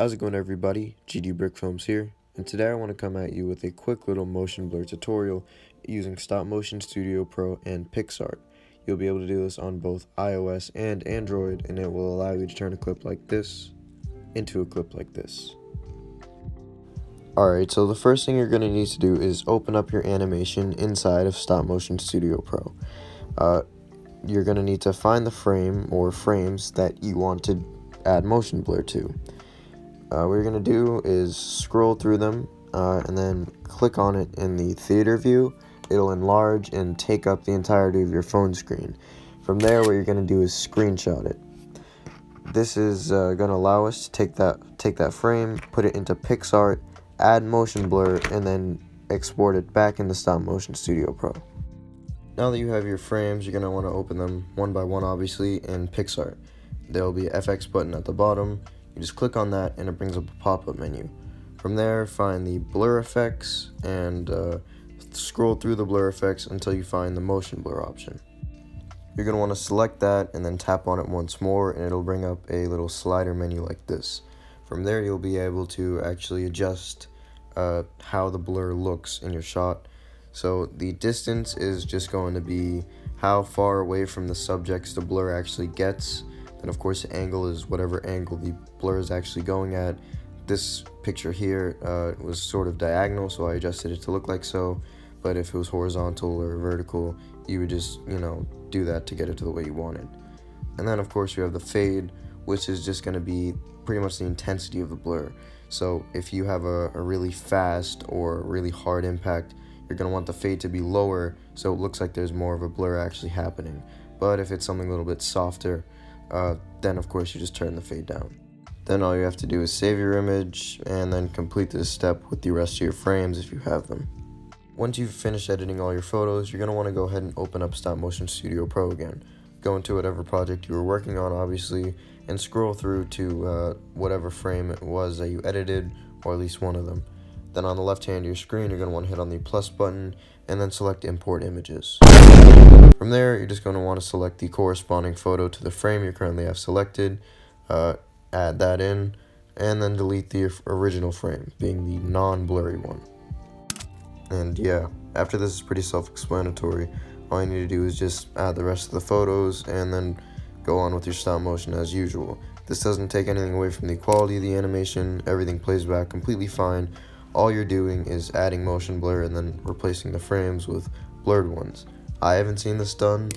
How's it going, everybody? GD Brickfilms here, and today I want to come at you with a quick little motion blur tutorial using Stop Motion Studio Pro and PixArt. You'll be able to do this on both iOS and Android, and it will allow you to turn a clip like this into a clip like this. Alright, so the first thing you're going to need to do is open up your animation inside of Stop Motion Studio Pro. You're going to need to find the frame or frames that you want to add motion blur to. What you're going to do is scroll through them and then click on it in the theater view. It'll enlarge and take up the entirety of your phone screen. From there, what you're going to do is screenshot it. This is going to allow us to take that frame, put it into PixArt, add motion blur, and then export it back into Stop Motion Studio Pro. Now that you have your frames, you're going to want to open them one by one, obviously, in PixArt. There will be an FX button at the bottom. You just click on that and it brings up a pop-up menu. From there, find the blur effects and scroll through the blur effects until you find the motion blur option. You're going to want to select that and then tap on it once more, and it'll bring up a little slider menu like this. From there, you'll be able to actually adjust how the blur looks in your shot. So the distance is just going to be how far away from the subjects the blur actually gets. And of course, the angle is whatever angle the blur is actually going at. This picture here was sort of diagonal, so I adjusted it to look like so. But if it was horizontal or vertical, you would just, do that to get it to the way you wanted. And then of course you have the fade, which is just going to be pretty much the intensity of the blur. So if you have a really fast or really hard impact, you're going to want the fade to be lower so it looks like there's more of a blur actually happening. But if it's something a little bit softer, then of course you just turn the fade down. Then all you have to do is save your image and then complete this step with the rest of your frames if you have them. Once you've finished editing all your photos, you're going to want to go ahead and open up Stop Motion Studio Pro again. Go into whatever project you were working on, obviously, and scroll through to whatever frame it was that you edited, or at least one of them. Then on the left hand of your screen, you're going to want to hit on the plus button and then select Import Images. From there, you're just going to want to select the corresponding photo to the frame you currently have selected, add that in, and then delete the original frame, being the non-blurry one. And yeah, after this is pretty self-explanatory. All you need to do is just add the rest of the photos and then go on with your stop motion as usual. This doesn't take anything away from the quality of the animation. Everything plays back completely fine. All you're doing is adding motion blur and then replacing the frames with blurred ones. I haven't seen this done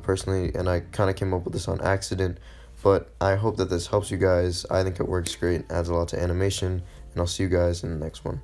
personally, and I kind of came up with this on accident, but I hope that this helps you guys. I think it works great, adds a lot to animation, and I'll see you guys in the next one.